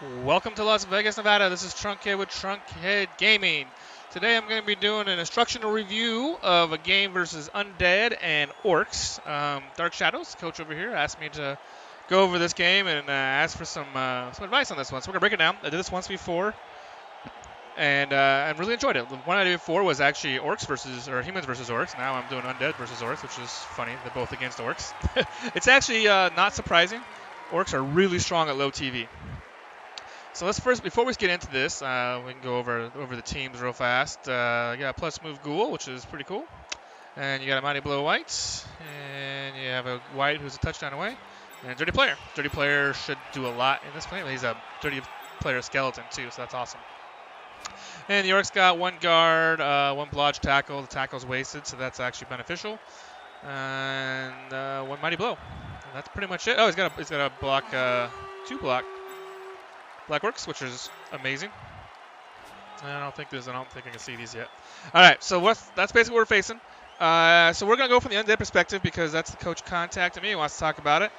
Welcome to Las Vegas, Nevada. This is Trunkhead with Trunkhead Gaming. Today I'm going to be doing an instructional review of a game versus Undead and Orcs. Dark Shadows, the coach over here, asked me to go over this game and ask for some advice on this one. So we're going to break it down. I did this once before and I really enjoyed it. The one I did before was actually humans versus Orcs. Now I'm doing Undead versus Orcs, which is funny. They're both against Orcs. It's actually not surprising. Orcs are really strong at low TV. So let's first, before we get into this, we can go over the teams real fast. You got a plus move Ghoul, which is pretty cool. And you got a Mighty Blow White. And you have a White who's a touchdown away. And Dirty Player. Dirty Player should do a lot in this game. He's a Dirty Player skeleton too, so that's awesome. And the Orcs got one guard, one blodge tackle. The tackle's wasted, so that's actually beneficial. And one Mighty Blow. And that's pretty much it. Oh, he's got a block, two block. Black Orcs, which is amazing. I don't think I can see these yet. All right, so that's basically what we're facing. So we're gonna go from the Undead perspective because that's the coach contacted me. He wants to talk about it.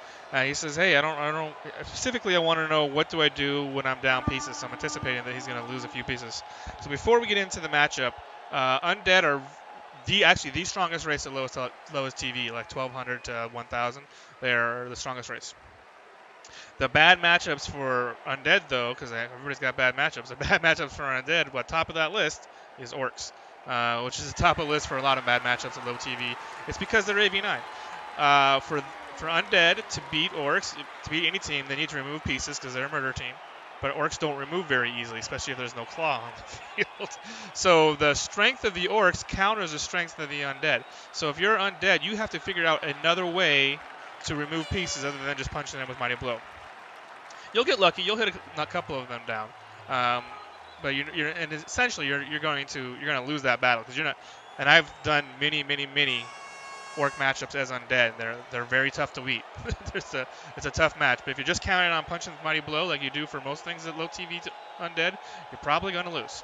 He says, "Hey, I don't specifically. I want to know what do I do when I'm down pieces." So I'm anticipating that he's gonna lose a few pieces. So before we get into the matchup, Undead are the strongest race at lowest TV, like 1200 to 1000. They are the strongest race. The bad matchups for Undead, though, because everybody's got bad matchups. The bad matchups for Undead, but top of that list is Orcs, which is the top of the list for a lot of bad matchups at low TV. It's because they're AV9. For Undead to beat Orcs, to beat any team, they need to remove pieces because they're a murder team. But Orcs don't remove very easily, especially if there's no claw on the field. So the strength of the Orcs counters the strength of the Undead. So if you're Undead, you have to figure out another way to remove pieces other than just punching them with Mighty Blow. You'll get lucky. You'll hit a couple of them down, but essentially you're going to lose that battle because you're not. And I've done many Orc matchups as Undead. They're very tough to beat. It's a tough match. But if you're just counting on punching with Mighty Blow like you do for most things at low TV Undead, you're probably going to lose.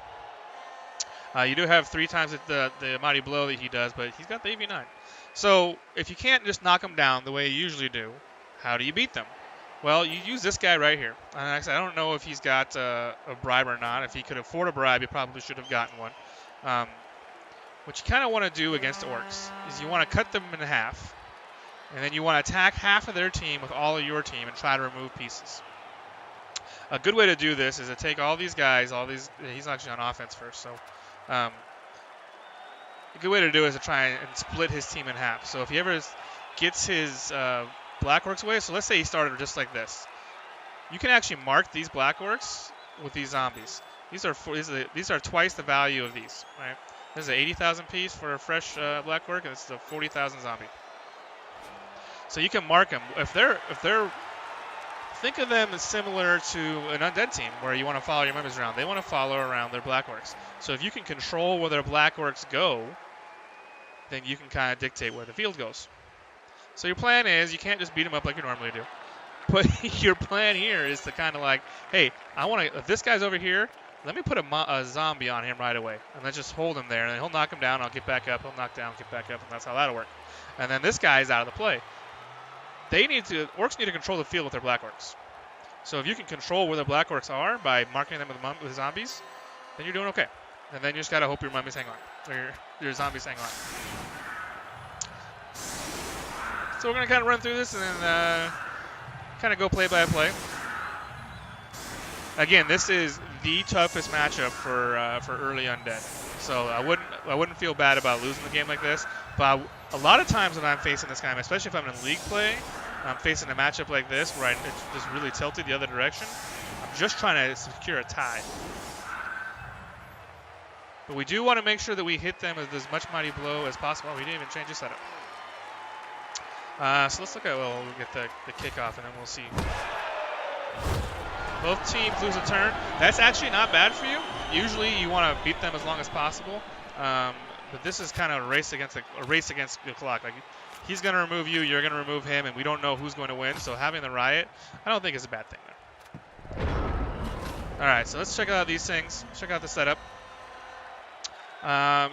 You do have 3 times the Mighty Blow that he does, but he's got the AV9. So if you can't just knock them down the way you usually do, how do you beat them? Well, you use this guy right here. And I don't know if he's got a bribe or not. If he could afford a bribe, he probably should have gotten one. What you kind of want to do against Orcs is you want to cut them in half. And then you want to attack half of their team with all of your team and try to remove pieces. A good way to do this is to take all these guys, he's actually on offense first. So a good way to do it is to try and split his team in half. So if he ever gets his Black Orcs away, so let's say he started just like this. You can actually mark these Black Orcs with these zombies. These are twice the value of these. Right? This is an 80,000 piece for a fresh Black Orc, and this is a 40,000 zombie. So you can mark them. If they're think of them as similar to an Undead team where you want to follow your members around. They want to follow around their Black Orcs. So if you can control where their Black Orcs go, then you can kind of dictate where the field goes. So your plan is you can't just beat them up like you normally do. But your plan here is to kind of like, hey, if this guy's over here, let me put a zombie on him right away. And let's just hold him there. And then he'll knock him down. I'll get back up. He'll knock down, get back up. And that's how that'll work. And then this guy's out of the play. Orcs need to control the field with their Black Orcs. So if you can control where the Black Orcs are by marking them with zombies, then you're doing okay. And then you just got to hope your mummies hang on. Or your zombies hang on. So we're going to kind of run through this and then kind of go play by play. Again, this is the toughest matchup for early Undead. So I wouldn't feel bad about losing the game like this. But a lot of times when I'm facing this guy, especially if I'm in league play, I'm facing a matchup like this where it's just really tilted the other direction. I'm just trying to secure a tie. But we do want to make sure that we hit them with as much Mighty Blow as possible. Oh, we didn't even change the setup. So let's look at, we'll get the kickoff and then we'll see. Both teams lose a turn. That's actually not bad for you. Usually you want to beat them as long as possible. But this is kind of a race against the clock. Like he's going to remove you, you're going to remove him, and we don't know who's going to win. So having the riot, I don't think is a bad thing there. All right, so let's check out these things. Check out the setup.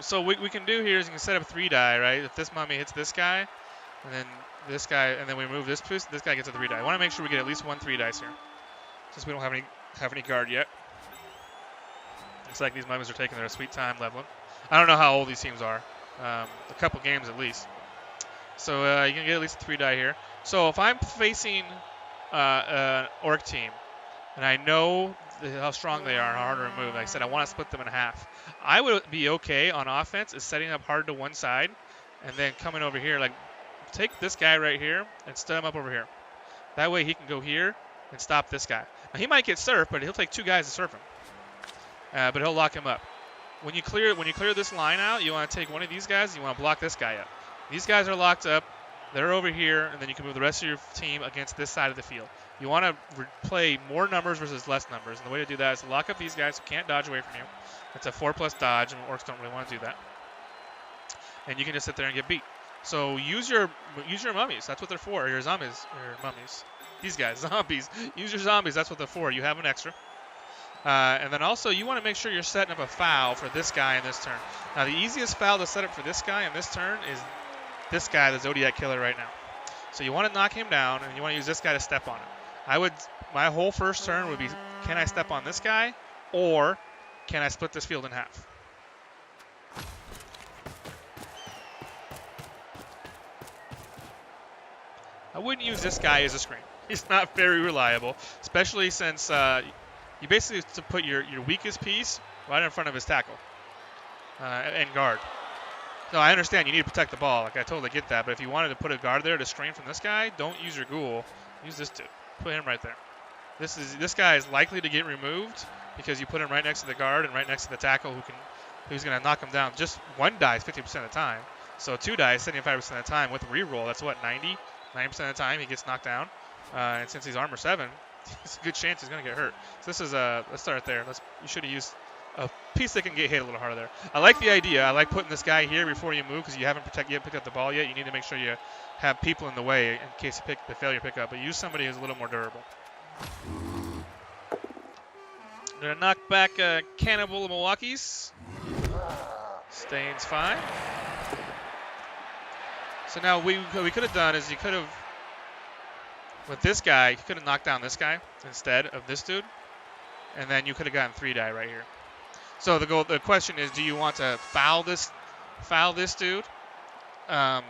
So what we can do here is you can set up 3 die, right? If this mummy hits this guy, and then this guy, and then we remove this piece, this guy gets a 3 die. I want to make sure we get at least 1 3 dice here, since we don't have any have any guard yet. Looks like these mummies are taking their sweet time leveling. I don't know how old these teams are. A couple games at least. So you can get at least a 3 die here. So if I'm facing an orc team, and I know how strong they are and how hard to remove, like I said, I want to split them in half. I would be okay on offense is setting up hard to one side, and then coming over here, like take this guy right here and set him up over here. That way he can go here and stop this guy. Now he might get surfed, but he'll take 2 guys to surf him. But he'll lock him up. When you clear this line out, you want to take one of these guys and you want to block this guy up. These guys are locked up. They're over here, and then you can move the rest of your team against this side of the field. You want to play more numbers versus less numbers, and the way to do that is to lock up these guys who can't dodge away from you. It's a 4+ dodge, and orcs don't really want to do that. And you can just sit there and get beat. So use your mummies. That's what they're for. Your zombies, or mummies. These guys, zombies. Use your zombies. That's what they're for. You have an extra. And then also, you want to make sure you're setting up a foul for this guy in this turn. Now, the easiest foul to set up for this guy in this turn is this guy, the Zodiac Killer, right now. So you want to knock him down, and you want to use this guy to step on him. My whole first turn would be, can I step on this guy, or can I split this field in half? I wouldn't use this guy as a screen. He's not very reliable, especially since you basically have to put your weakest piece right in front of his tackle and guard. No, I understand you need to protect the ball. Like, I totally get that. But if you wanted to put a guard there to strain from this guy, don't use your ghoul. Use this dude. Put him right there. This guy is likely to get removed because you put him right next to the guard and right next to the tackle who's going to knock him down. Just 1 die 50% of the time. So 2 dies 75% of the time with reroll. That's what, 90% of the time he gets knocked down. And since he's armor 7, it's a good chance he's going to get hurt. So this is let's start there. You should have used a piece that can get hit a little harder there. I like the idea. I like putting this guy here before you move because you haven't picked up the ball yet. You need to make sure you have people in the way in case you fail your pickup. But use somebody who's a little more durable. I'm going to knock back Cannibal of Milwaukee's. Stains fine. So now what we could have done is you could have, with this guy, you could have knocked down this guy instead of this dude. And then you could have gotten 3 die right here. So the question is, do you want to foul this dude? I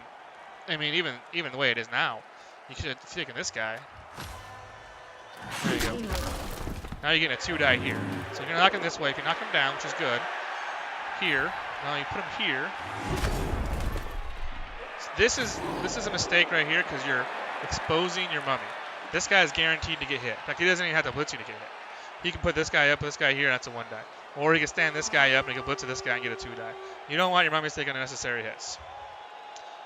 mean, even the way it is now, you could have taken this guy. There you go. Now you're getting a 2 die here. So you're gonna knock him this way. If you knock him down, which is good. Here. Now you put him here. So this is a mistake right here because you're exposing your mummy. This guy is guaranteed to get hit. In fact, he doesn't even have to blitz you to get hit. He can put this guy up, this guy here, and that's a 1 die. Or he can stand this guy up and he can blitz to this guy and get a 2 die. You don't want your mummies taking unnecessary hits.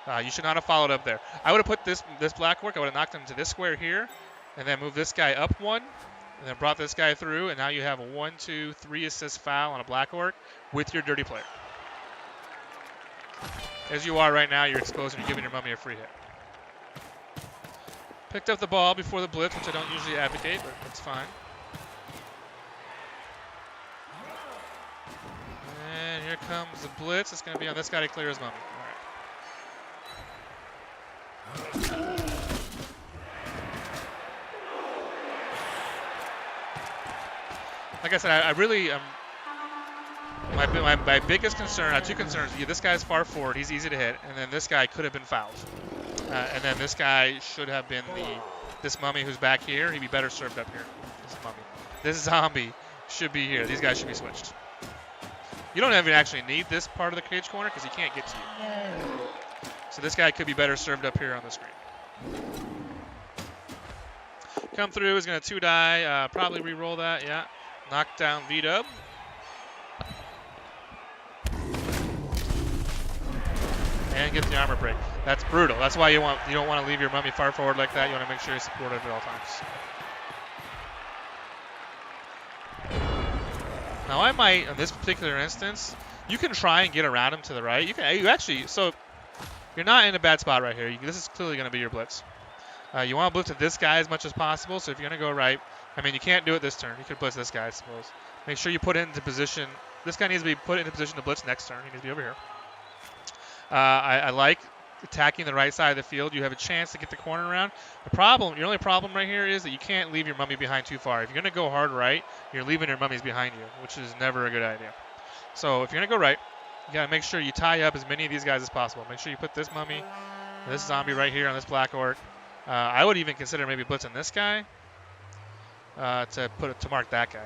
You should not have followed up there. I would have put this black work. I would have knocked him to this square here, and then moved this guy up 1, and then brought this guy through, and now you have a 1, 2, 3 assist foul on a black orc with your dirty player. As you are right now, you're exposed and you're giving your mummy a free hit. Picked up the ball before the blitz, which I don't usually advocate, but that's fine. And here comes the blitz. It's going to be on this guy to clear his mummy. All right. Like I said, I really my biggest concern, I have 2 concerns. Yeah, this guy's far forward. He's easy to hit. And then this guy could have been fouled. And then this guy should have been this mummy who's back here. He'd be better served up here. This mummy. This zombie should be here. These guys should be switched. You don't even actually need this part of the cage corner because he can't get to you. So this guy could be better served up here on the screen. Come through is going to 2 die. Probably re-roll that. Yeah. Knock down V-dub. And get the armor break. That's brutal. That's why you don't want to leave your mummy far forward like that. You want to make sure you're supported at all times. Now I might, in this particular instance, you can try and get around him to the right. So you're not in a bad spot right here. This is clearly going to be your blitz. You want to blitz at this guy as much as possible. So if you're going to go right, I mean, you can't do it this turn. You could blitz this guy, I suppose. Make sure you put it into position. This guy needs to be put into position to blitz next turn. He needs to be over here. I like attacking the right side of the field, you have a chance to get the corner around. Your only problem right here is that you can't leave your mummy behind too far. If you're going to go hard right, you're leaving your mummies behind you, which is never a good idea. So if you're going to go right, you got to make sure you tie up as many of these guys as possible. Make sure you put this mummy, this zombie right here on this black orc. I would even consider maybe blitzing this guy to mark that guy.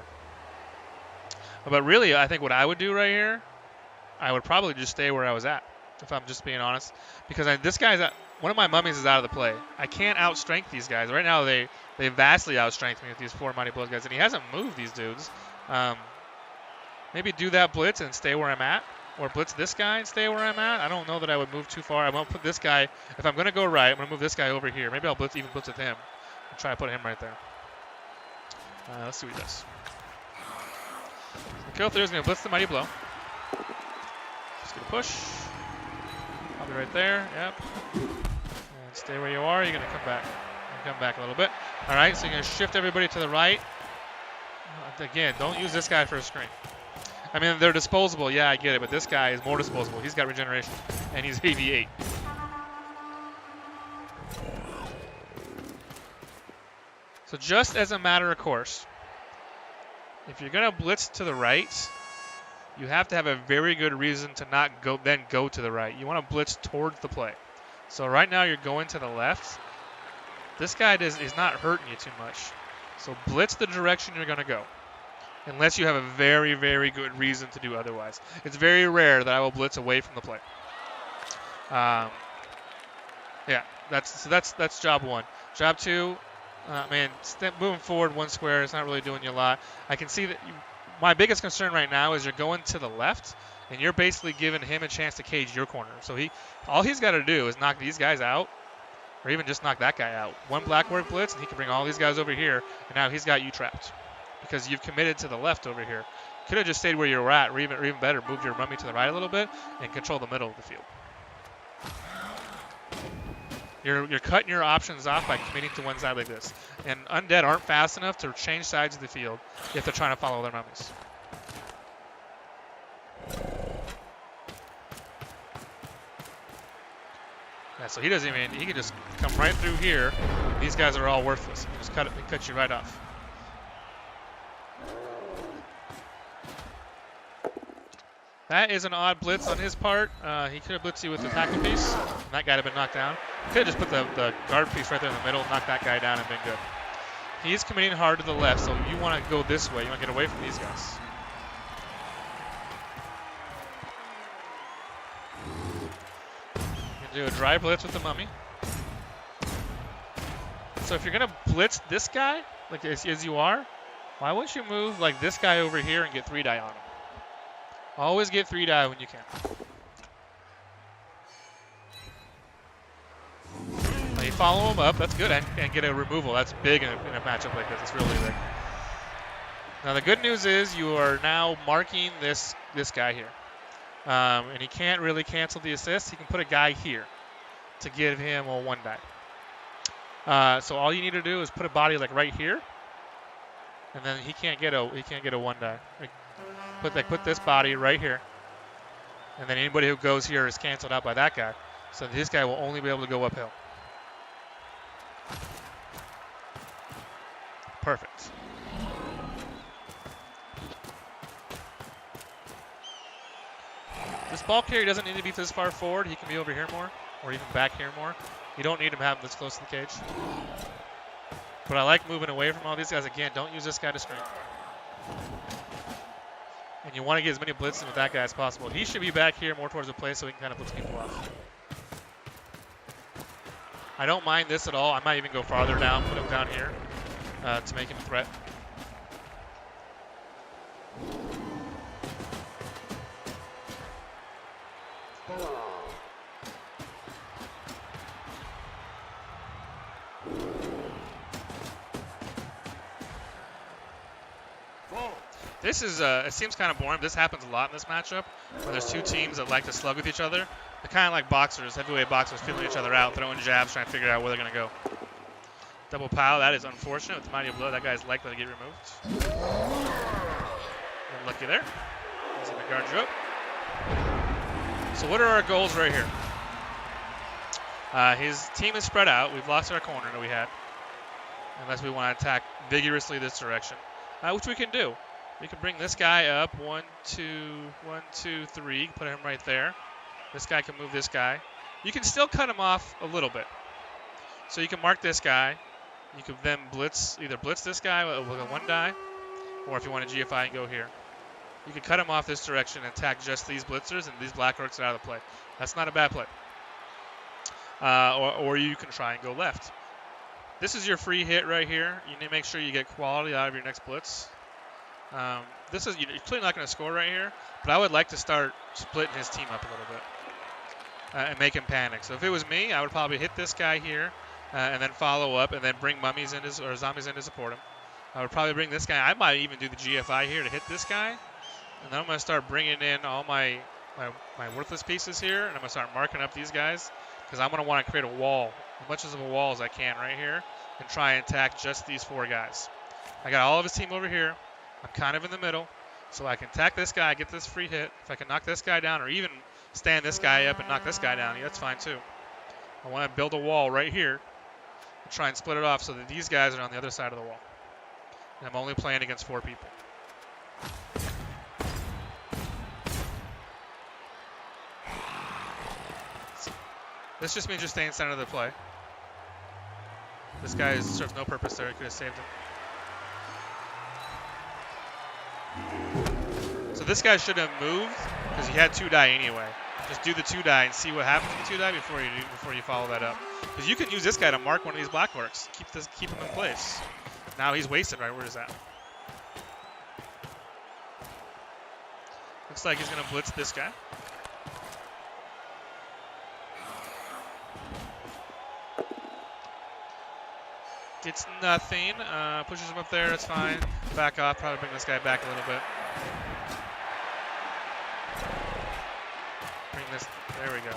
But really, I think what I would do right here, I would probably just stay where I was at, if I'm just being honest. Because one of my mummies is out of the play. I can't outstrength these guys. Right now, they vastly outstrength me with these 4 Mighty Blows guys. And he hasn't moved these dudes. Maybe do that blitz and stay where I'm at. Or blitz this guy and stay where I'm at. I don't know that I would move too far. I won't put this guy. If I'm going to go right, I'm going to move this guy over here. Maybe I'll even blitz with him. And try to put him right there. Let's see what he does. So kill 3 is going to blitz the Mighty Blow. Just going to push. I'll be right there. Yep. And stay where you are. You're going to come back. Come back a little bit. All right, so you're going to shift everybody to the right. Again, don't use this guy for a screen. I mean, they're disposable. Yeah, I get it. But this guy is more disposable. He's got regeneration. And he's 88. So just as a matter of course, if you're going to blitz to the right, you have to have a very good reason to not go to the right. You want to blitz towards the play. So right now you're going to the left. This guy is not hurting you too much. So blitz the direction you're going to go. Unless you have a very, very good reason to do otherwise. It's very rare that I will blitz away from the play. Yeah, that's job 1. Job 2, moving forward 1 square is not really doing you a lot. I can see that my biggest concern right now is you're going to the left, and you're basically giving him a chance to cage your corner. So all he's got to do is knock these guys out, or even just knock that guy out. 1 black orc blitz, and he can bring all these guys over here, and now he's got you trapped. Because you've committed to the left over here. Could have just stayed where you were at, or even better, moved your mummy to the right a little bit and control the middle of the field. You're cutting your options off by committing to one side like this. And Undead aren't fast enough to change sides of the field if they're trying to follow their mummies. Yeah, so he can just come right through here. These guys are all worthless. He can just cut you right off. That is an odd blitz on his part. He could have blitzed you with the tackle piece, and that guy would have been knocked down. He could have just put the guard piece right there in the middle, knocked that guy down, and been good. He's committing hard to the left, so you want to go this way. You want to get away from these guys. You can do a dry blitz with the mummy. So if you're going to blitz this guy, like as you are, why wouldn't you move like this guy over here and get 3-die on him? Always get 3-die when you can. Now you follow him up, that's good, and get a removal. That's big in a matchup like this. It's really big. Now the good news is you are now marking this guy here. And he can't really cancel the assist. He can put a guy here to give him a 1-die. So all you need to do is put a body like right here, and then he can't get a 1-die. Put this body right here, and then anybody who goes here is canceled out by that guy. So this guy will only be able to go uphill. Perfect. This ball carrier doesn't need to be this far forward. He can be over here more, or even back here more. You don't need him having this close to the cage. But I like moving away from all these guys. Again, don't use this guy to screen. And you want to get as many blitzes with that guy as possible. He should be back here more towards the play so he can kind of blitz people off. I don't mind this at all. I might even go farther down, put him down here to make him a threat. This is, it seems kind of boring. This happens a lot in this matchup, where there's 2 teams that like to slug with each other. They're kind of like boxers, heavyweight boxers, feeling each other out, throwing jabs, trying to figure out where they're going to go. Double pow, that is unfortunate. With Mighty Blow, that guy's likely to get removed. Unlucky there. He's going to guard you up. So what are our goals right here? His team is spread out. We've lost our corner that we had. Unless we want to attack vigorously this direction, which we can do. We can bring this guy up. 1, 2, 3. Put him right there. This guy can move this guy. You can still cut him off a little bit. So you can mark this guy. You can then either blitz this guy with a 1 die, or if you want to GFI and go here. You can cut him off this direction and attack just these blitzers, and these Black Orcs are out of the play. That's not a bad play. Or you can try and go left. This is your free hit right here. You need to make sure you get quality out of your next blitz. You're clearly not going to score right here, but I would like to start splitting his team up a little bit and make him panic. So if it was me, I would probably hit this guy here and then follow up and then bring mummies in or zombies in to support him. I would probably bring this guy. I might even do the GFI here to hit this guy, and then I'm going to start bringing in all my worthless pieces here, and I'm going to start marking up these guys because I'm going to want to create a wall, as much of a wall as I can right here, and try and attack just these 4 guys. I got all of his team over here. I'm kind of in the middle, so I can attack this guy, get this free hit. If I can knock this guy down or even stand this guy up and knock this guy down, that's fine too. I want to build a wall right here and try and split it off so that these guys are on the other side of the wall. And I'm only playing against 4 people. This just means you're staying center of the play. This guy serves no purpose there. He could have saved him. So this guy should have moved because he had 2 die anyway. Just do the 2 die and see what happens with 2 die before you follow that up. Because you can use this guy to mark one of these Black Orcs. Keep him in place. Now he's wasted, right? Where is that? Looks like he's going to blitz this guy. It's nothing. Pushes him up there. It's fine. Back off. Probably bring this guy back a little bit. Bring this. There we go.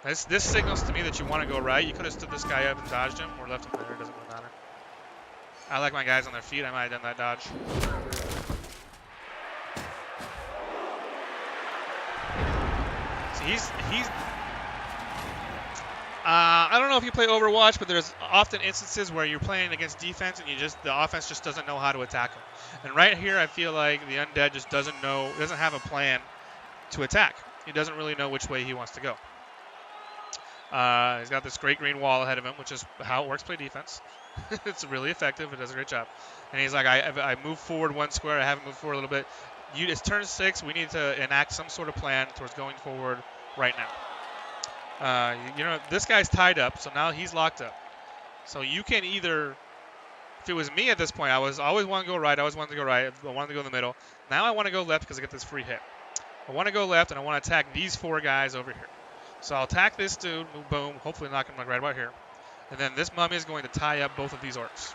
This signals to me that you want to go right. You could have stood this guy up and dodged him, or left him there. It doesn't really matter. I like my guys on their feet. I might have done that dodge. See, I don't know if you play Overwatch, but there's often instances where you're playing against defense and the offense just doesn't know how to attack them. And right here, I feel like the Undead just doesn't have a plan to attack. He doesn't really know which way he wants to go. He's got this great green wall ahead of him, which is how Orcs play defense. It's really effective. It does a great job. And he's like, I moved forward 1 square. I haven't moved forward a little bit. It's turn 6. We need to enact some sort of plan towards going forward right now. This guy's tied up, so now he's locked up. So you can either, if it was me at this point, I always want to go right. I always wanted to go right. I wanted to go in the middle. Now I want to go left because I get this free hit. I want to go left, and I want to attack these 4 guys over here. So I'll attack this dude, boom, hopefully knock him right about here. And then this mummy is going to tie up both of these Orcs.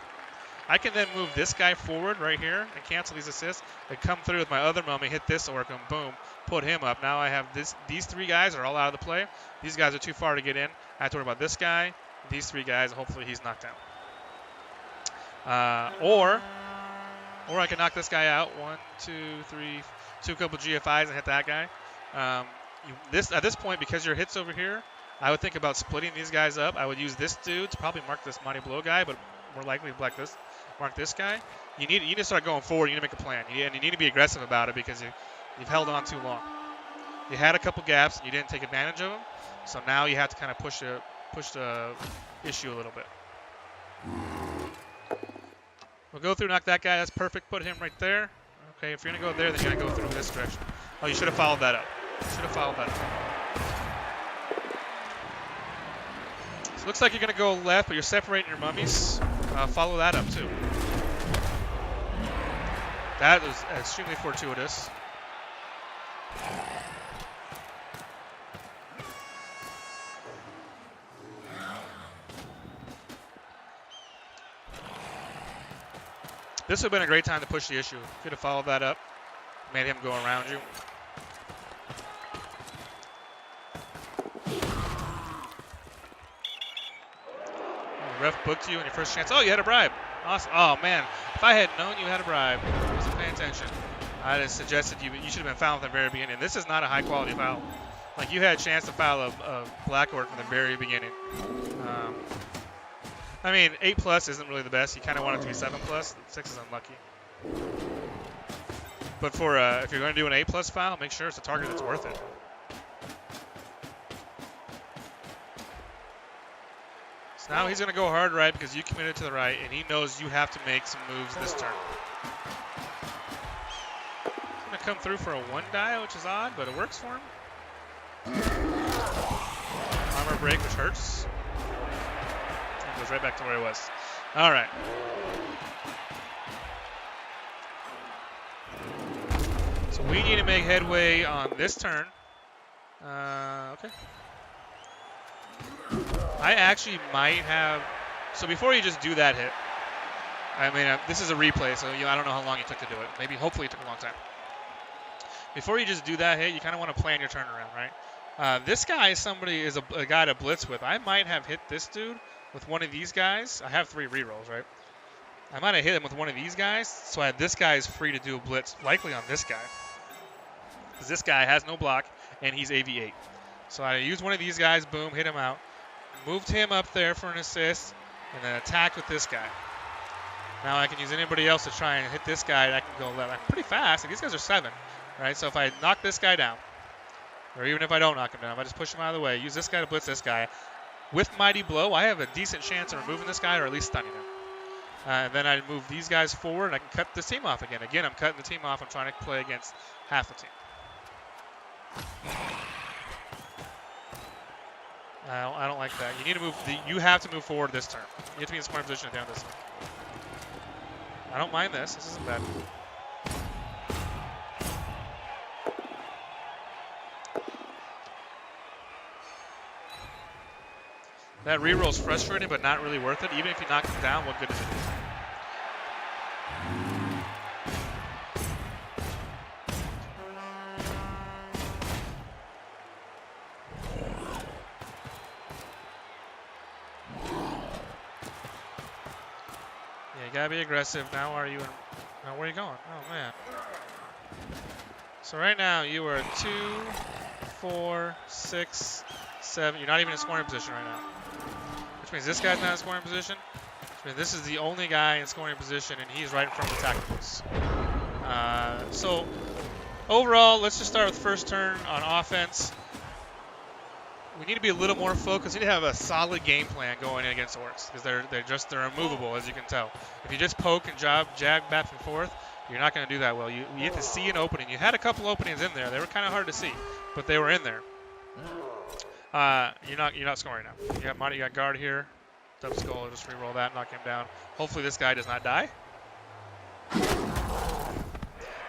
I can then move this guy forward right here and cancel these assists and come through with my other mummy, hit this Orc, and boom, put him up. Now I have these 3 guys are all out of the play. These guys are too far to get in. I have to worry about this guy, these 3 guys, and hopefully he's knocked down. Or I can knock this guy out. 1, 2, 3, 2 couple GFIs and hit that guy. At this point, because your hit's over here, I would think about splitting these guys up. I would use this dude to probably mark this Mighty Blow guy, but more likely to mark this guy. You need to start going forward. You need to make a plan. And you need to be aggressive about it because you've held on too long. You had a couple gaps and you didn't take advantage of them. So now you have to kind of push the issue a little bit. We'll go through, knock that guy. That's perfect. Put him right there. Okay, if you're going to go there, then you're going to go through this direction. Oh, you should have followed that up. So it looks like you're going to go left, but you're separating your mummies. Follow that up, too. That was extremely fortuitous. This would have been a great time to push the issue. If you could have followed that up, made him go around you. The ref booked you on your first chance. Oh, you had a bribe. Awesome. Oh, man. If I had known you had a bribe, I wasn't paying attention. I just suggested you should have been fouled at the very beginning. This is not a high-quality foul. Like, you had a chance to foul a Black Orc from the very beginning. I mean, 8+ isn't really the best. You kind of want it to be 7+. 6 is unlucky. But for if you're going to do an 8+ foul, make sure it's a target that's worth it. So now he's going to go hard right because you committed to the right, and he knows you have to make some moves this turn. He's going to come through for a 1 die, which is odd, but it works for him. Armor break, which hurts. And goes right back to where he was. All right. So we need to make headway on this turn. Okay. I actually might have. So before you just do that hit, I mean, this is a replay, so I don't know how long it took to do it. Maybe, hopefully, it took a long time. Before you just do that hit, you kind of want to plan your turnaround, right? This guy is a guy to blitz with. I might have hit this dude with one of these guys. I have 3 rerolls, right? I might have hit him with one of these guys, so this guy is free to do a blitz, likely on this guy. Because this guy has no block, and he's AV8. So I used one of these guys, boom, hit him out. Moved him up there for an assist, and then attacked with this guy. Now I can use anybody else to try and hit this guy, and I can go left. I'm pretty fast, and these guys are 7, right? So if I knock this guy down, or even if I don't knock him down, if I just push him out of the way, use this guy to blitz this guy, with Mighty Blow, I have a decent chance of removing this guy or at least stunning him. And then I move these guys forward, and I can cut this team off again. Again, I'm cutting the team off. I'm trying to play against half the team. I don't like that. You need to move. You have to move forward this turn. You have to be in scoring position at the end of this turn. I don't mind this. This isn't bad. That reroll is frustrating, but not really worth it. Even if you knock him down, what good does it do? Yeah, you gotta be aggressive. Now are you in? Now where are you going? Oh man. So right now you are 2, 4, 6, 7. You're not even in scoring position right now. Which means this guy's not in scoring position. Which means this is the only guy in scoring position, and he's right in front of the tacticals. So overall, let's just start with first turn on offense. We need to be a little more focused. We need to have a solid game plan going in against Orcs because they're immovable, as you can tell. If you just poke and jab back and forth, you're not going to do that well. You have to see an opening. You had a couple openings in there. They were kind of hard to see, but they were in there. You're not scoring now. You got guard here. Double skull. Just re-roll that, knock him down. Hopefully this guy does not die.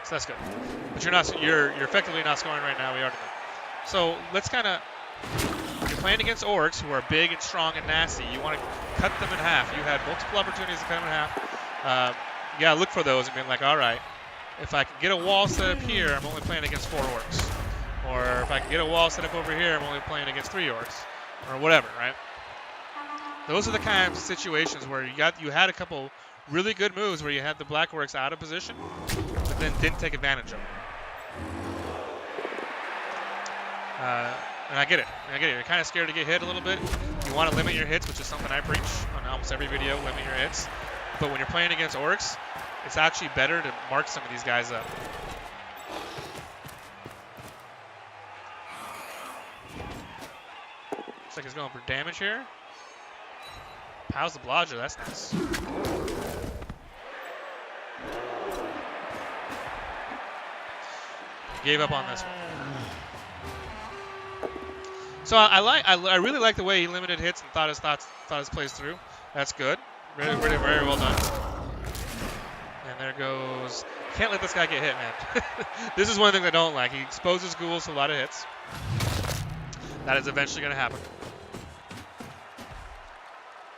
So that's good. But you're effectively not scoring right now. We already know. So let's kind of. You're playing against Orcs who are big and strong and nasty. You want to cut them in half. You had multiple opportunities to cut them in half. You gotta look for those and be like, all right, if I can get a wall set up here, I'm only playing against 4 Orcs. Or if I can get a wall set up over here, I'm only playing against 3 Orcs. Or whatever, right? Those are the kind of situations where you had a couple really good moves where you had the Black Orcs out of position, but then didn't take advantage of them. And I get it. You're kind of scared to get hit a little bit. You want to limit your hits, which is something I preach on almost every video, limit your hits. But when you're playing against Orcs, it's actually better to mark some of these guys up. Looks like he's going for damage here. How's the blodger? That's nice. Gave up on this one. So I really like the way he limited hits and thought his plays through. That's good. Very well done. And there goes. Can't let this guy get hit, man. This is one thing I don't like. He exposes ghouls to a lot of hits. That is eventually going to happen.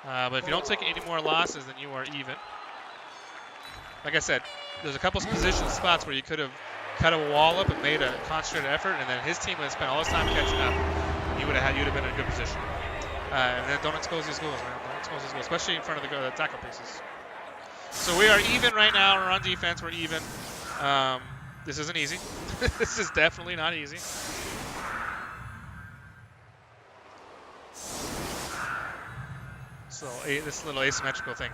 But if you don't take any more losses, then you are even. Like I said, there's a couple position spots where you could have cut a wall up and made a concentrated effort, and then his team would have spent all his time catching up. You'd have been in a good position. And then don't expose these ghouls, man. Don't expose these ghouls, especially in front of the tackle pieces. So we are even right now. We're on defense. We're even. This isn't easy. This is definitely not easy. This little asymmetrical thing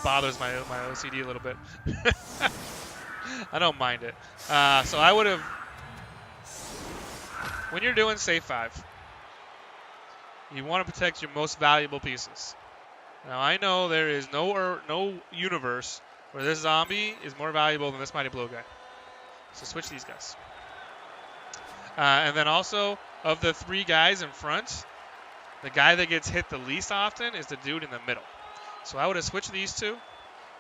bothers my OCD a little bit. I don't mind it. So I would have, when you're doing save 5, you want to protect your most valuable pieces. Now I know there is no universe where this zombie is more valuable than this mighty blow guy. So switch these guys. And then also, of the 3 guys in front, the guy that gets hit the least often is the dude in the middle. So I would have switched these 2,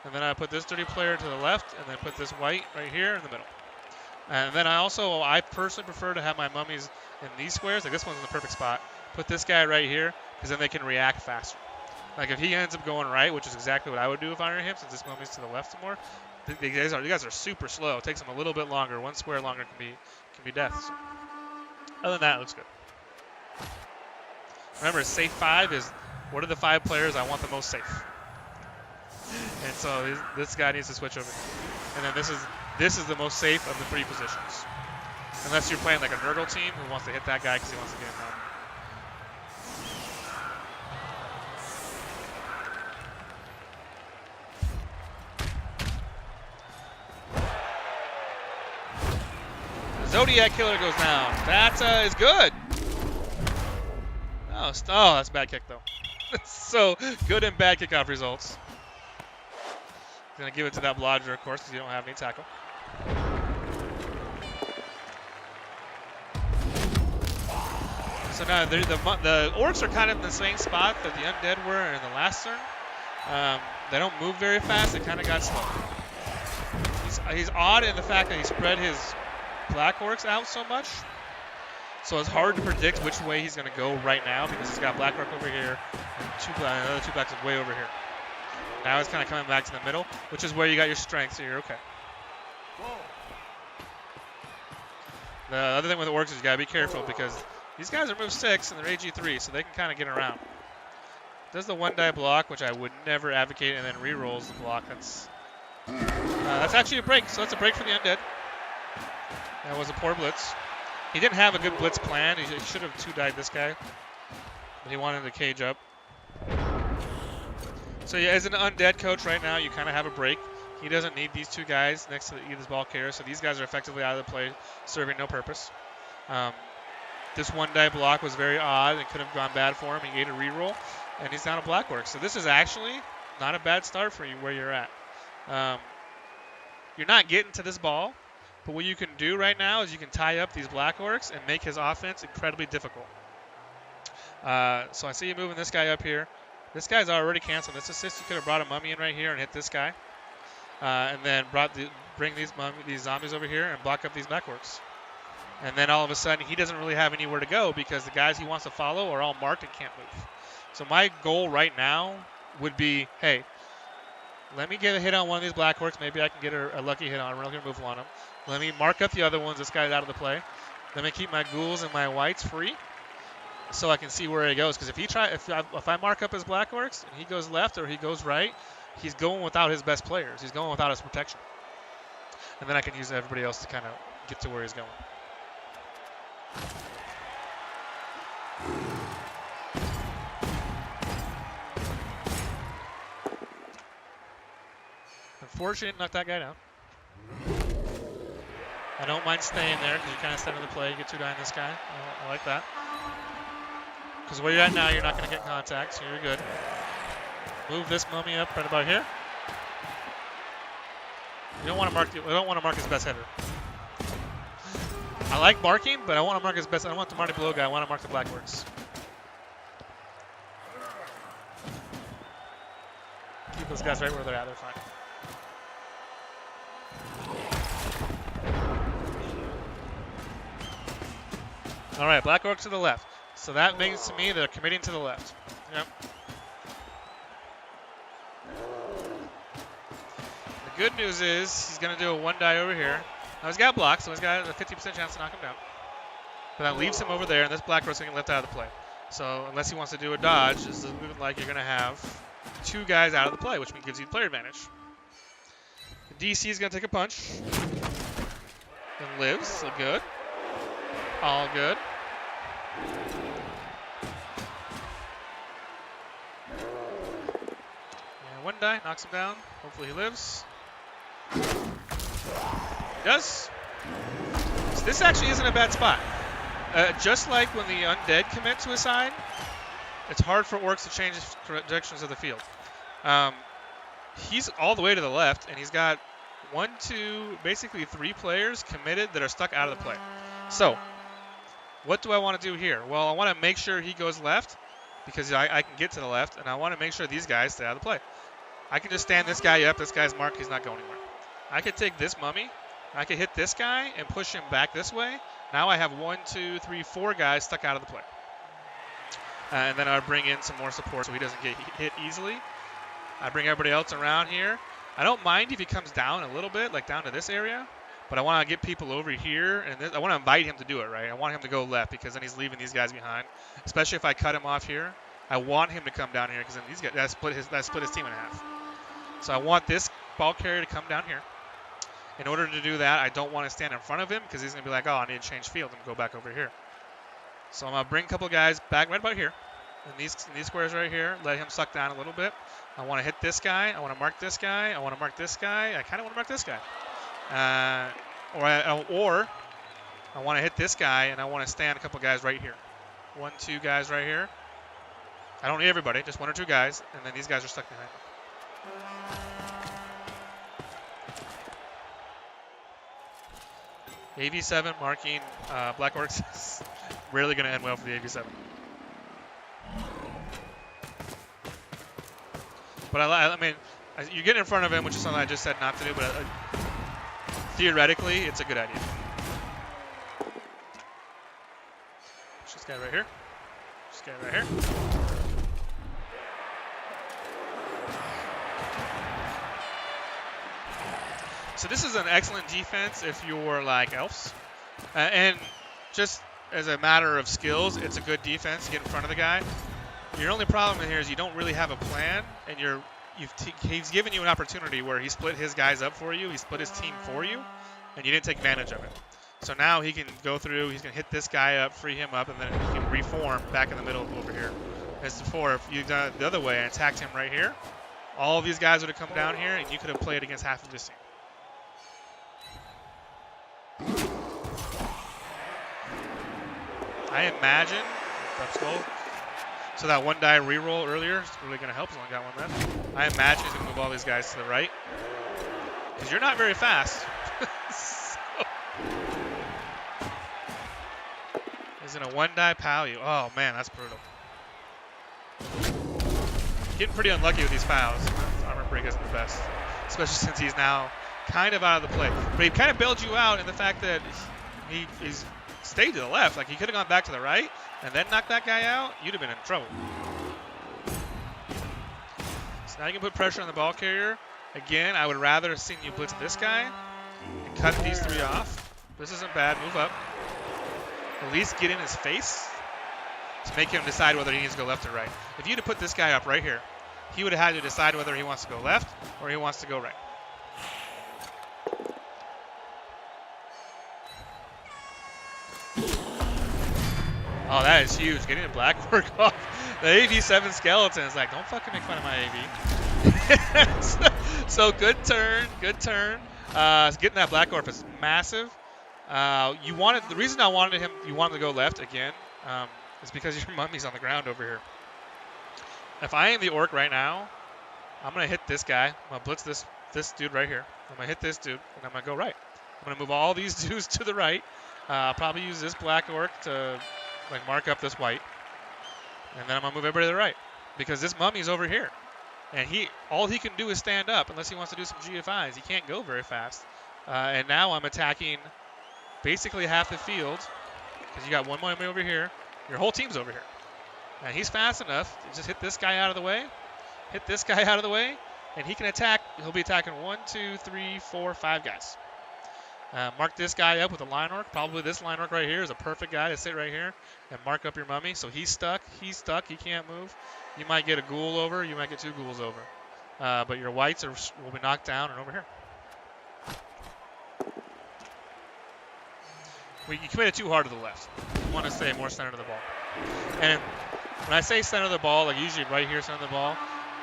and then I put this dirty player to the left, and then put this white right here in the middle. And then I personally prefer to have my mummies in these squares. Like this one's in the perfect spot. Put this guy right here, because then they can react faster. Like if he ends up going right, which is exactly what I would do if I were him, since this mummy's to the left more. You guys are super slow. It takes them a little bit longer. 1 square longer can be death. So. Other than that, it looks good. Remember, safe 5 is what are the 5 players I want the most safe. And so this guy needs to switch over. And then this is the most safe of the 3 positions. Unless you're playing like a Nurgle team who wants to hit that guy because he wants to get him down. Zodiac Killer goes down. That is good. Oh, that's a bad kick, though. So, good and bad kickoff results. Going to give it to that blodger, of course, because you don't have any tackle. So now the Orcs are kind of in the same spot that the Undead were in the last turn. They don't move very fast. They kind of got slow. He's odd in the fact that he spread his Black Orcs out so much. So it's hard to predict which way he's going to go right now because he's got Black Orc over here and another 2 blacks is way over here. Now it's kind of coming back to the middle, which is where you got your strength, so you're okay. The other thing with the Orcs is you got to be careful because these guys are move 6 and they're AG3, so they can kind of get around. Does the 1 die block, which I would never advocate, and then re-rolls the block. That's actually a break, so that's a break for the Undead. That was a poor blitz. He didn't have a good blitz plan. He should have 2-died this guy, but he wanted to cage up. So yeah, as an Undead coach right now, you kind of have a break. He doesn't need these 2 guys next to Edith's ball carrier, so these guys are effectively out of the play, serving no purpose. This 1 die block was very odd and could have gone bad for him. He ate a reroll, and he's down a Black Orc. So this is actually not a bad start for you where you're at. You're not getting to this ball. But what you can do right now is you can tie up these Black Orcs and make his offense incredibly difficult. So I see you moving this guy up here. This guy's already canceled this assist. You could have brought a mummy in right here and hit this guy. And then bring these zombies over here and block up these Black Orcs. And then all of a sudden he doesn't really have anywhere to go because the guys he wants to follow are all marked and can't move. So my goal right now would be, hey, let me get a hit on one of these Black Orcs. Maybe I can get a lucky hit on him. We're not going to move on him. Let me mark up the other ones. This guy's out of the play. Let me keep my ghouls and my whites free so I can see where he goes. Because if I mark up his Black Orcs and he goes left or he goes right, he's going without his best players. He's going without his protection. And then I can use everybody else to kind of get to where he's going. Unfortunate, knock that guy down. I don't mind staying there because you kind of step into the play. You get 2 die on this guy. I like that. Because where you're at now, you're not going to get contact, so you're good. Move this mummy up right about here. You don't want to mark his best hitter. I like marking, but I want to mark his best. I don't want the Marty Blow guy. I want to mark the Black Orcs. Keep those guys right where they're at. They're fine. All right, Black Orcs to the left. So that means to me they're committing to the left. Yep. The good news is he's going to do a 1 die over here. Now he's got blocked, so he's got a 50% chance to knock him down. But that leaves him over there, and this Black Orc's going to get left out of the play. So unless he wants to do a dodge, it's looking like you're going to have 2 guys out of the play, which gives you player advantage. The DC is going to take a punch. And lives, so good. All good. One die, knocks him down. Hopefully he lives. He does. So this actually isn't a bad spot. Just like when the Undead commit to a side, it's hard for Orcs to change directions of the field. He's all the way to the left, and he's got 1, 2, basically 3 players committed that are stuck out of the play. So, what do I want to do here? Well, I want to make sure he goes left, because I can get to the left, and I want to make sure these guys stay out of the play. I can just stand this guy up. This guy's marked. He's not going anywhere. I could take this mummy. I could hit this guy and push him back this way. Now I have 1, 2, 3, 4 guys stuck out of the play. And then I bring in some more support so he doesn't get hit easily. I bring everybody else around here. I don't mind if he comes down a little bit, like down to this area. But I want to get people over here, and I want to invite him to do it, right? I want him to go left because then he's leaving these guys behind. Especially if I cut him off here. I want him to come down here because then these guys that split his team in half. So I want this ball carrier to come down here. In order to do that, I don't want to stand in front of him because he's going to be like, oh, I need to change field and go back over here. So I'm going to bring a couple guys back right about here. In these squares right here, let him suck down a little bit. I want to hit this guy. I want to mark this guy. I want to mark this guy. I kind of want to mark this guy. Or I want to hit this guy, and I want to stand a couple guys right here. 1, 2 guys right here. I don't need everybody, just 1 or 2 guys, and then these guys are stuck behind me. AV7 marking Black Orcs is really going to end well for the AV7. But I mean, you get in front of him, which is something I just said not to do, but theoretically, it's a good idea. Push this guy right here. This guy right here. So this is an excellent defense if you're like elves. And just as a matter of skills, it's a good defense to get in front of the guy. Your only problem here is you don't really have a plan, and he's given you an opportunity where he split his guys up for you, he split his team for you, and you didn't take advantage of it. So now he can go through, he's going to hit this guy up, free him up, and then he can reform back in the middle over here. As before, if you'd done it the other way and attacked him right here, all of these guys would have come down here, and you could have played against half of this team. I imagine, so that 1 die reroll earlier is really going to help. He's only got 1 left. I imagine he's going to move all these guys to the right. Because you're not very fast. He's going to 1 die pal you. Oh, man, that's brutal. Getting pretty unlucky with these fouls. Armor break isn't the best. Especially since he's now kind of out of the play. But he kind of bailed you out in the fact that he's stayed to the left. Like, he could have gone back to the right and then knocked that guy out. You'd have been in trouble. So now you can put pressure on the ball carrier. Again, I would rather have seen you blitz this guy and cut these 3 off. This isn't bad. Move up. At least get in his face to make him decide whether he needs to go left or right. If you'd have put this guy up right here, he would have had to decide whether he wants to go left or he wants to go right. Oh, that is huge. Getting the black work off. The AV7 skeleton is like, don't fucking make fun of my AV. So good turn. Good turn. Getting that black orb is massive. The reason I wanted you wanted to go left again, is because your mummy's on the ground over here. If I am the orc right now, I'm going to hit this guy. I'm going to blitz this dude right here. I'm going to hit this dude, and I'm going to go right. I'm going to move all these dudes to the right. I'll probably use this black orc to like mark up this white. And then I'm going to move everybody to the right. Because this mummy's over here. And all he can do is stand up unless he wants to do some GFIs. He can't go very fast. And now I'm attacking basically half the field. Because you got 1 mummy over here. Your whole team's over here. And he's fast enough to just hit this guy out of the way. Hit this guy out of the way. And he can attack. He'll be attacking 1, 2, 3, 4, 5 guys. Mark this guy up with a line orc. Probably this line orc right here is a perfect guy to sit right here and mark up your mummy. So he's stuck. He's stuck. He can't move. You might get a ghoul over. You might get 2 ghouls over. But your whites will be knocked down and over here. You committed too hard to the left. You want to stay more center of the ball. And when I say center of the ball, like usually right here center of the ball,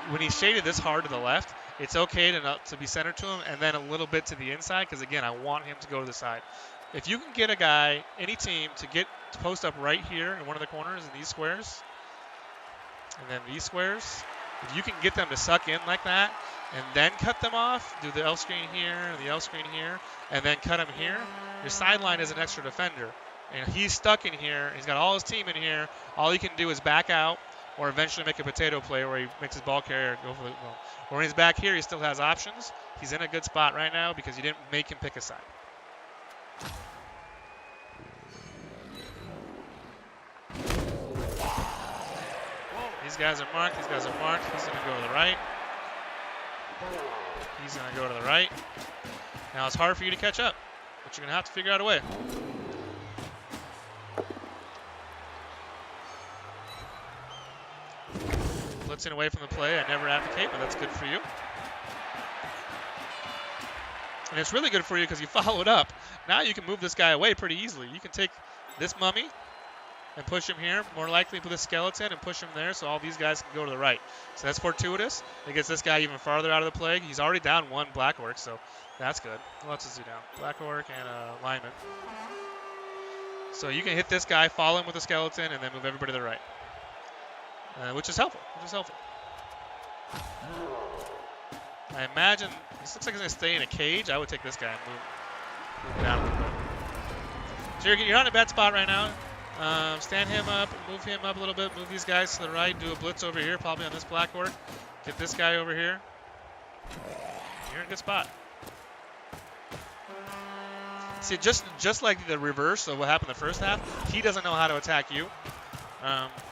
when he's shaded this hard to the left, it's okay to be centered to him and then a little bit to the inside because, again, I want him to go to the side. If you can get a guy, any team, to post up right here in one of the corners in these squares, and then these squares, if you can get them to suck in like that and then cut them off, do the L screen here and the L screen here, and then cut him here, your sideline is an extra defender. And he's stuck in here. He's got all his team in here. All he can do is back out or eventually make a potato play where he makes his ball carrier go for the ball. When he's back here, he still has options. He's in a good spot right now because you didn't make him pick a side. These guys are marked. These guys are marked. He's going to go to the right. He's going to go to the right. Now it's hard for you to catch up, but you're going to have to figure out a way. Blitzing away from the play. I never advocate, but that's good for you. And it's really good for you because you followed up. Now you can move this guy away pretty easily. You can take this mummy and push him here. More likely put a skeleton and push him there so all these guys can go to the right. So that's fortuitous. It gets this guy even farther out of the play. He's already down one Black Orc, so that's good. What else is he down? Black Orc and a lineman. So you can hit this guy, follow him with a skeleton, and then move everybody to the right. Which is helpful. I imagine this looks like he's going to stay in a cage. I would take this guy and move down a little bit. So you're not in a bad spot right now. Stand him up, move him up a little bit, move these guys to the right, do a blitz over here, probably on this Black Orc. Get this guy over here. You're in a good spot. See, just like the reverse of what happened the first half, he doesn't know how to attack you.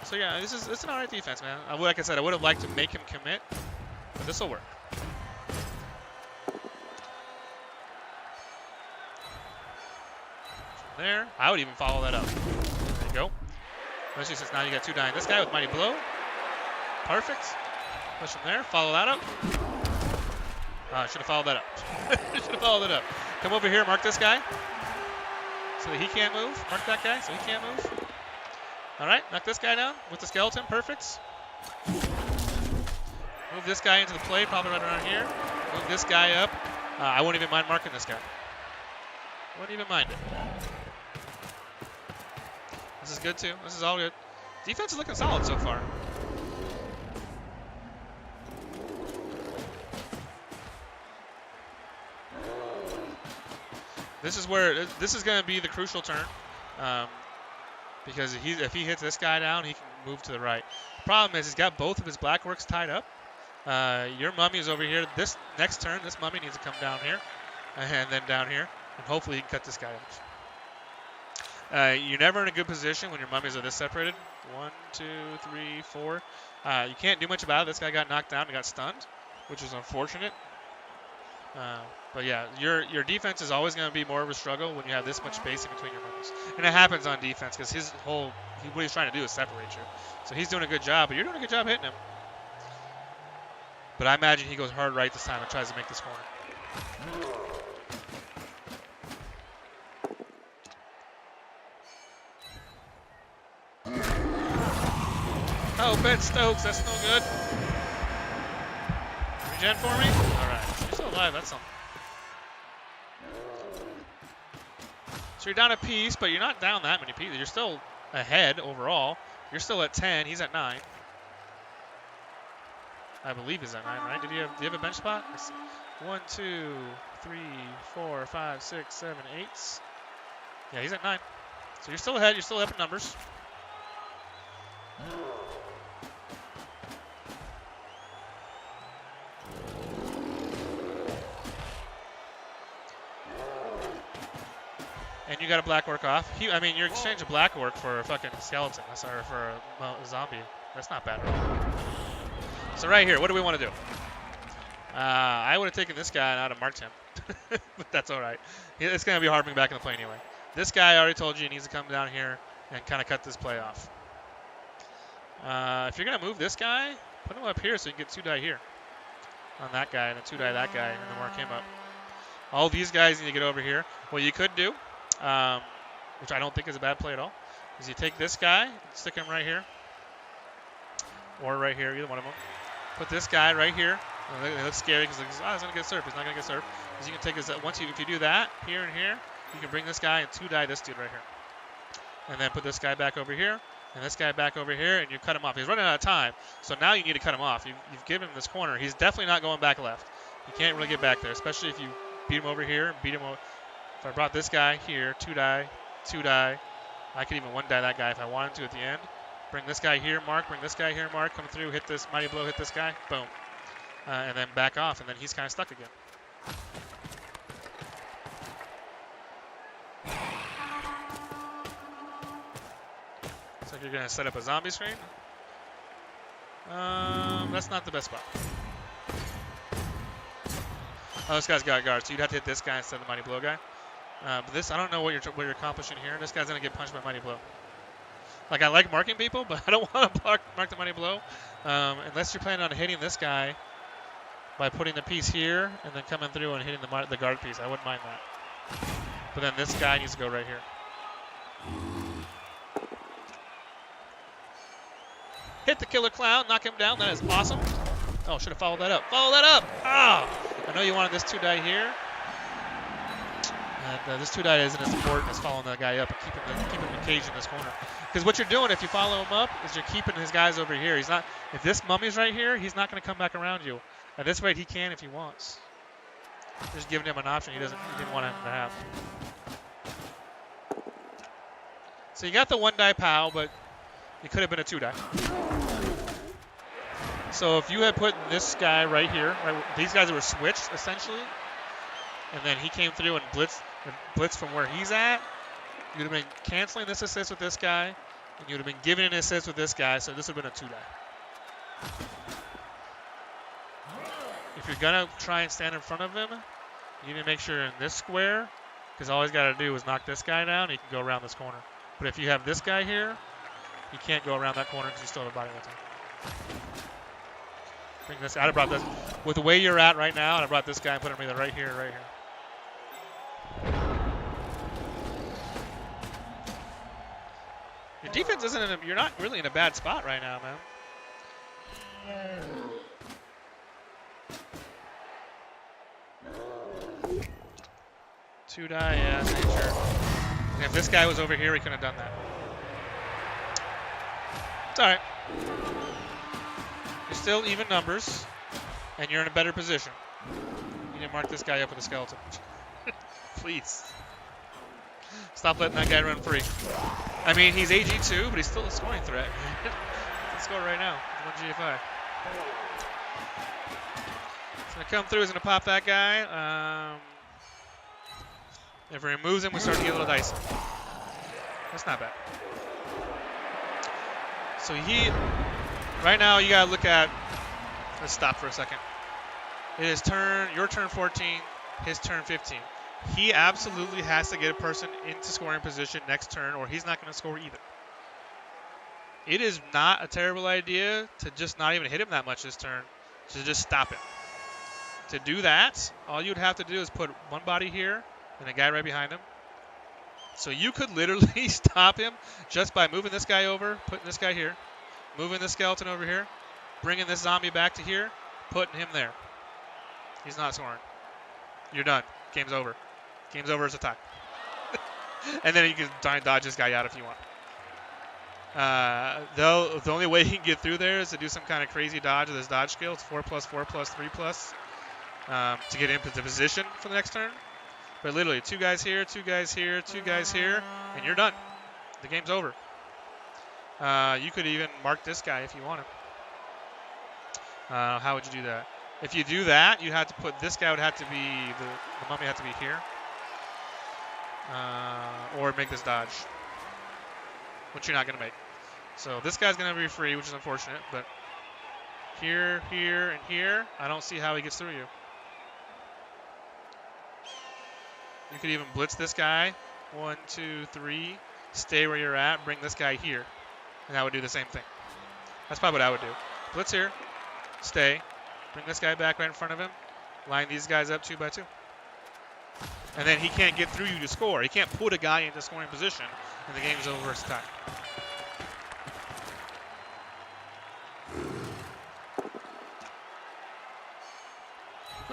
So yeah, it's an alright defense, man. Like I said, I would have liked to make him commit, but this will work. From there, I would even follow that up. There you go. Especially since now you got two dying. This guy with Mighty Blow. Perfect. Push him there. Follow that up. Should have followed that up. Come over here. Mark this guy. So that he can't move. Mark that guy so he can't move. All right. Knock this guy down with the skeleton. Perfect. Move this guy into the play. Probably right around here. Move this guy up. I wouldn't even mind marking this guy. Wouldn't even mind it. This is good too. This is all good. Defense is looking solid so far. This is going to be the crucial turn, because if he hits this guy down, he can move to the right. Problem is he's got both of his Black Orcs tied up. Your mummy is over here. This next turn, this mummy needs to come down here, and then down here, and hopefully he can cut this guy off. You're never in a good position when your mummies are this separated. 1, 2, 3, 4. You can't do much about it. This guy got knocked down and got stunned, which is unfortunate. But yeah, your defense is always going to be more of a struggle when you have this much space in between your mummies. And it happens on defense because what he's trying to do is separate you. So he's doing a good job, but you're doing a good job hitting him. But I imagine he goes hard right this time and tries to make this corner. Oh, Ben Stokes, that's no good. Regen for me? Alright, so you're still alive, that's something. So you're down a piece, but you're not down that many pieces. You're still ahead overall. You're still at 10, he's at 9. I believe he's at 9, right? Do you have a bench spot? 1, 2, 3, 4, 5, 6, 7, 8. Yeah, he's at 9. So you're still ahead, you're still up in numbers. And you got a Black Orc off. You're exchanging a Black Orc for a fucking skeleton. Sorry, for a zombie. That's not bad at all. So right here, what do we want to do? I would have taken this guy and I'd have marked him. But that's all right. It's going to be hard to bring back in the play anyway. This guy, I already told you, he needs to come down here and kind of cut this play off. If you're going to move this guy, put him up here so you can get 2-die here. On that guy, and then 2-die that guy, and then mark him up. All these guys need to get over here. What you could do, which I don't think is a bad play at all, is you take this guy, stick him right here, or right here, either one of them. Put this guy right here. It looks scary because he's going to get surfed. He's not going to get surfed. Because you can take his, if you do that, here and here, you can bring this guy and 2-die this dude right here. And then put this guy back over here, and this guy back over here, and you cut him off. He's running out of time, so now you need to cut him off. You've given him this corner. He's definitely not going back left. You can't really get back there, especially if you beat him over here and beat him over. If I brought this guy here, 2-die, 2-die, I could even 1-die that guy if I wanted to at the end. Bring this guy here, Mark. Bring this guy here, Mark. Come through, hit this mighty blow, hit this guy. Boom. And then back off, and then he's kind of stuck again. Looks like you're going to set up a zombie screen. That's not the best spot. Oh, this guy's got guards, so you'd have to hit this guy instead of the mighty blow guy. But this, I don't know what you're accomplishing here. This guy's going to get punched by mighty blow. Like, I like marking people, but I don't want to mark the mighty blow. Unless you're planning on hitting this guy by putting the piece here and then coming through and hitting the guard piece. I wouldn't mind that. But then this guy needs to go right here. Hit the killer clown, knock him down. That is awesome. Oh, should have followed that up. Follow that up! Ah! I know you wanted this 2-die here. And this 2-die isn't as important as following that guy up and keeping him engaged in this corner. Because what you're doing if you follow him up is you're keeping his guys over here. He's not. If this mummy's right here, he's not going to come back around you. At this rate, he can if he wants. Just giving him an option he didn't want him to have. So you got the 1-die POW, but it could have been a 2-die. So if you had put this guy right here, right, these guys were switched essentially, and then he came through and blitzed from where he's at, you'd have been canceling this assist with this guy, and you'd have been giving an assist with this guy, so this would have been a 2-die. If you're going to try and stand in front of him, you need to make sure in this square, because all he's got to do is knock this guy down, he can go around this corner. But if you have this guy here, he can't go around that corner because you still have a body attack. Bring this. I'd have brought this with the way you're at right now. I'd have brought this guy and put him either right here or right here. Your defense isn't. You're not really in a bad spot right now, man. 2-die, yeah, sure. And if this guy was over here, he couldn't have done that. It's all right. You're still even numbers, and you're in a better position. You need to mark this guy up with a skeleton. Please. Stop letting that guy run free. I mean, he's AG2, but he's still a scoring threat. Let's score right now. 1 GFI. He's going to come through. He's going to pop that guy. If he removes him, we start to get a little dicey. That's not bad. So right now you gotta look at, let's stop for a second. It is your turn 14, his turn 15. He absolutely has to get a person into scoring position next turn or he's not gonna score either. It is not a terrible idea to just not even hit him that much this turn, to just stop him. To do that, all you'd have to do is put one body here and a guy right behind him. So you could literally stop him just by moving this guy over, putting this guy here, moving this skeleton over here, bringing this zombie back to here, putting him there. He's not scoring. You're done. Game's over. Game's over as a tie. And then you can try and dodge this guy out if you want. Though the only way he can get through there is to do some kind of crazy dodge with his dodge skill. It's 4+, 4+, 3+, to get into position for the next turn. But literally, 2 guys here, 2 guys here, 2 guys here, and you're done. The game's over. You could even mark this guy if you want him. How would you do that? If you do that, you have to put this guy would have to be the mummy had to be here, or make this dodge, which you're not gonna make. So this guy's gonna be free, which is unfortunate. But here, here, and here, I don't see how he gets through you. You could even blitz this guy. 1, 2, 3. Stay where you're at. Bring this guy here. And that would do the same thing. That's probably what I would do. Blitz here. Stay. Bring this guy back right in front of him. Line these guys up 2 by 2. And then he can't get through you to score. He can't put a guy into scoring position. And the game's over. It's time.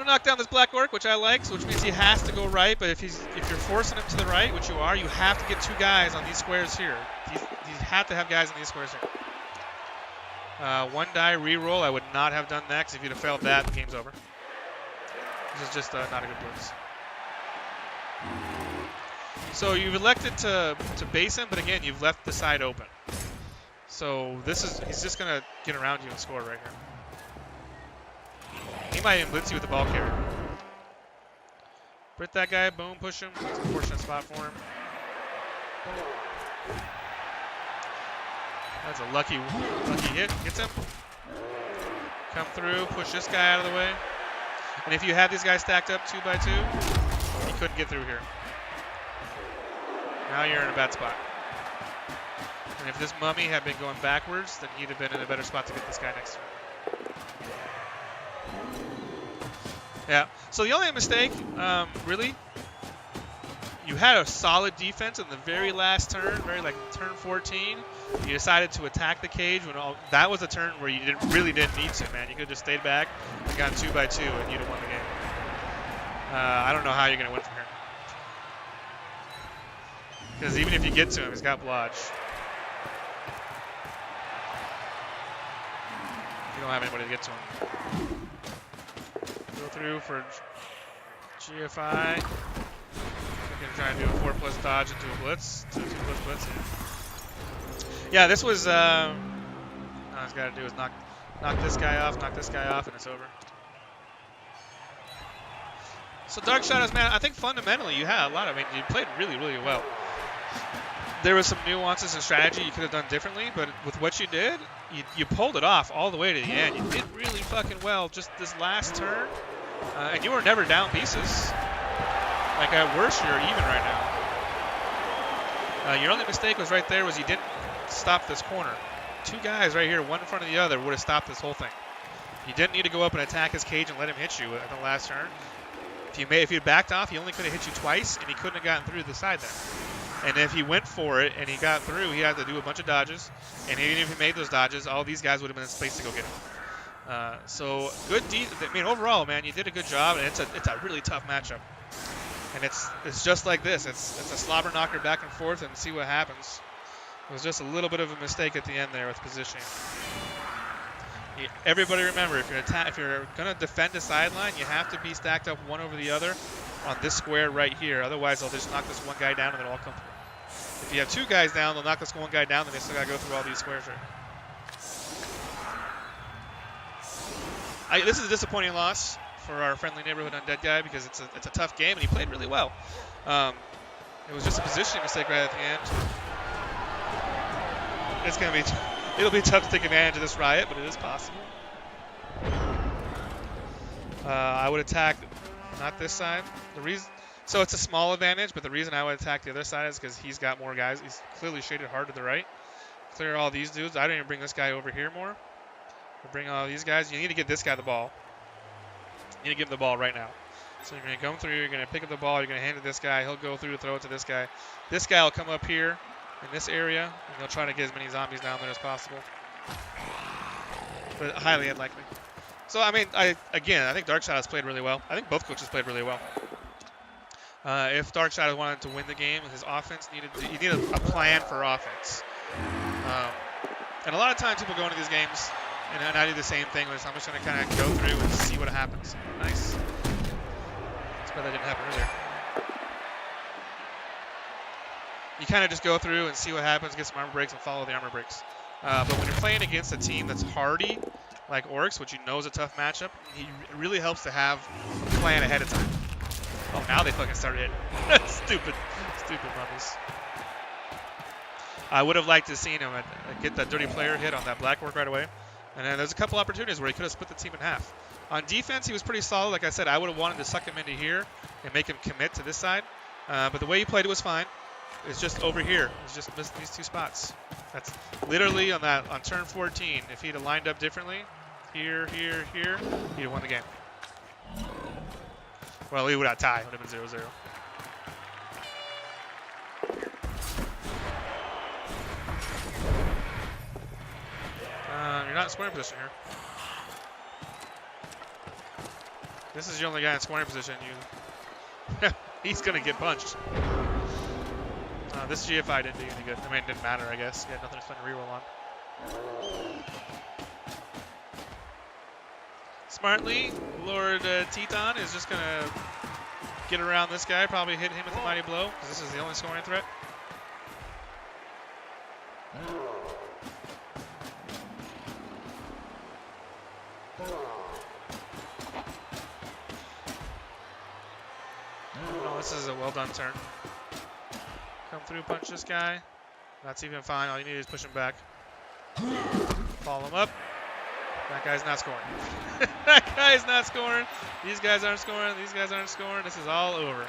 gonna knock down this black orc, which I like, which means he has to go right. But if you're forcing him to the right, which you are, you have to get 2 guys on these squares here. You have to have guys on these squares here. 1 die reroll. I would not have done that, because if you'd have failed that, the game's over. This is just not a good blitz. So you've elected to base him, but again, you've left the side open. So he's just gonna get around you and score right here. He might even blitz you with the ball carrier. Brit that guy, boom, push him. It's a fortunate spot for him. That's a lucky hit. Gets him. Come through, push this guy out of the way. And if you had these guys stacked up 2 by 2, he couldn't get through here. Now you're in a bad spot. And if this mummy had been going backwards, then he'd have been in a better spot to get this guy next to him. Yeah, so the only mistake, really, you had a solid defense in the very last turn, turn 14. You decided to attack the cage when that was a turn where you really didn't need to, man. You could have just stayed back and gone 2 by 2 and you'd have won the game. I don't know how you're going to win from here. Because even if you get to him, he's got blodge. You don't have anybody to get to him. Go through for GFI. We're going to try and do a 4+ dodge into a blitz. 2+ blitz. Yeah, this was, all he's got to do is knock this guy off, and it's over. So Dark Shadows, man, I think fundamentally you had a lot of, you played really, really well. There were some nuances and strategy you could have done differently, but with what you did, you pulled it off all the way to the end. You did really fucking well just this last turn, and you were never down pieces. Like at worst, you're even right now. Your only mistake was right there was you didn't stop this corner. 2 guys right here, one in front of the other, would have stopped this whole thing. You didn't need to go up and attack his cage and let him hit you at the last turn. If you backed off, he only could have hit you twice, and he couldn't have gotten through the side there. And if he went for it and he got through, he had to do a bunch of dodges. And even if he made those dodges, all these guys would have been in space to go get him. So good. Overall, man, you did a good job, and it's a really tough matchup. And it's just like this. It's a slobber knocker back and forth, and see what happens. It was just a little bit of a mistake at the end there with positioning. Everybody remember, if you're going to defend the sideline, you have to be stacked up one over the other on this square right here. Otherwise, they'll just knock this one guy down and they'll all come through. If you have 2 guys down, they'll knock this one guy down, then they still got to go through all these squares right. This is a disappointing loss for our friendly neighborhood Undead guy because it's a tough game and he played really well. It was just a positioning mistake right at the end. It'll be tough to take advantage of this riot, but it is possible. I would attack not this side. So it's a small advantage, but the reason I would attack the other side is because he's got more guys. He's clearly shaded hard to the right. Clear all these dudes. I didn't even bring this guy over here more. Bring all these guys. You need to get this guy the ball. You need to give him the ball right now. So you're going to come through. You're going to pick up the ball. You're going to hand it to this guy. He'll go through, throw it to this guy. This guy will come up here in this area, and he'll try to get as many zombies down there as possible. But highly unlikely. So, I think Dark Shadows played really well. I think both coaches played really well. If Dark Shadows wanted to win the game, his offense needed a plan for offense. And a lot of times people go into these games, and I do the same thing, where I'm just going to kind of go through and see what happens. Nice. It's bad that didn't happen earlier. You kind of just go through and see what happens, get some armor breaks, and follow the armor breaks. But when you're playing against a team that's hardy, like Orcs, which you know is a tough matchup, it really helps to have a plan ahead of time. Oh, now they fucking started hitting. Stupid mummies. I would have liked to have seen him get that dirty player hit on that black orc right away. And then there's a couple opportunities where he could have split the team in half. On defense, he was pretty solid. Like I said, I would have wanted to suck him into here and make him commit to this side. But the way he played it was fine. It's just over here. He's just missed these 2 spots. That's literally on turn 14. If he'd have lined up differently, here, he'd have won the game. Well, he would have tied. It would have been 0-0. You're not in scoring position here. This is your only guy in scoring position. He's gonna get punched. This GFI didn't do any good. I mean, it didn't matter, I guess. He had nothing to spend a reroll on. Smartly, Lord Teton is just gonna get around this guy, probably hit him with a mighty blow, because this is the only scoring threat. Oh, this is a well done turn. Come through, punch this guy. That's even fine. All you need is push him back. Follow him up. That guy's not scoring. That guy's not scoring. These guys aren't scoring. These guys aren't scoring. This is all over.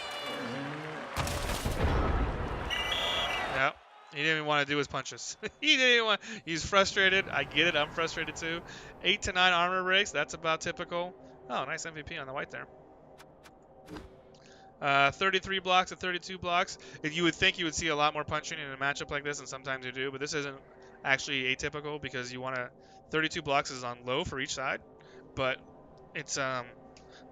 Yeah. He didn't even want to do his punches. He didn't even want. He's frustrated. I get it. I'm frustrated too. 8 to 9 armor breaks. That's about typical. Oh, nice MVP on the white there. 33 blocks to 32 blocks. You would think you would see a lot more punching in a matchup like this, and sometimes you do, but this isn't actually atypical because you want to. 32 blocks is on low for each side, but it's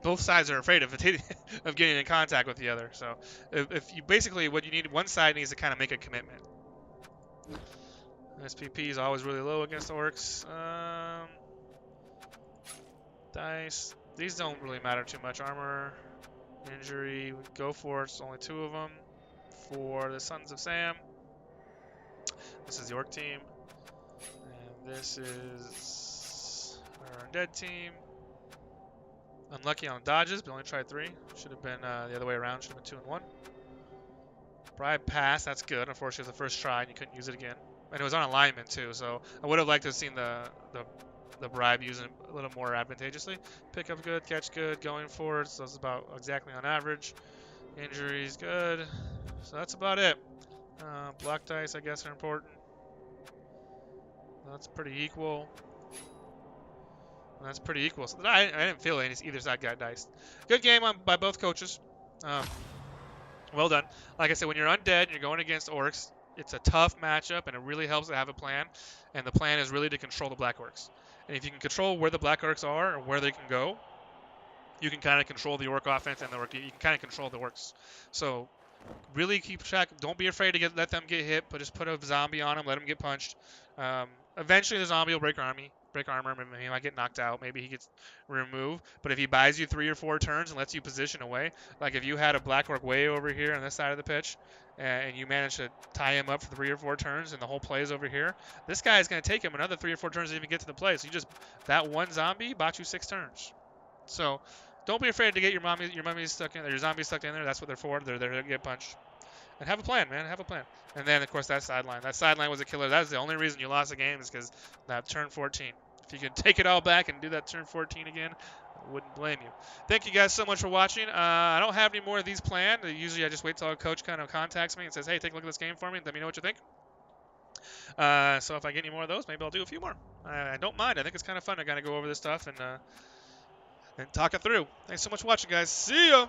both sides are afraid of of getting in contact with the other. So if you basically what you need, one side needs to kind of make a commitment. SPP is always really low against Orcs. Dice. These don't really matter too much. Armor, injury, go for it. It's only 2 of them for the Sons of Sam. This is the Orc team. And this is our Undead team. Unlucky on dodges, but only tried 3. Should have been the other way around. Should have been 2 and 1. Bribe pass, that's good. Unfortunately, it was the first try and you couldn't use it again. And it was on alignment too, so I would have liked to have seen the bribe using a little more advantageously. Pick up good, catch good, going for it. So that's about exactly on average. Injuries good. So that's about it. Block dice, I guess, are important. That's pretty equal. That's pretty equal. So I didn't feel either side got diced. Good game by both coaches. Well done. Like I said, when you're undead and you're going against Orcs, it's a tough matchup, and it really helps to have a plan. And the plan is really to control the Black Orcs. And if you can control where the Black Orcs are or where they can go, you can kind of control the Orc offense and the Orc. You can kind of control the Orcs. So really keep track. Don't be afraid to let them get hit, but just put a zombie on them, let them get punched. Eventually, the zombie will break armor. Maybe he might get knocked out. Maybe he gets removed. But if he buys you 3 or 4 turns and lets you position away, like if you had a Black Orc way over here on this side of the pitch, and you manage to tie him up for 3 or 4 turns, and the whole play is over here, this guy is going to take him another 3 or 4 turns to even get to the play. So that one zombie bought you 6 turns. So don't be afraid to get your mummies stuck in there, your zombies stuck in there. That's what they're for. They're there to get punched. And have a plan, man. Have a plan. And then, of course, that sideline. That sideline was a killer. That was the only reason you lost the game is because that turn 14. If you could take it all back and do that turn 14 again, I wouldn't blame you. Thank you guys so much for watching. I don't have any more of these planned. Usually I just wait till a coach kind of contacts me and says, hey, take a look at this game for me and let me know what you think. So if I get any more of those, maybe I'll do a few more. I don't mind. I think it's kind of fun to kind of go over this stuff and talk it through. Thanks so much for watching, guys. See ya!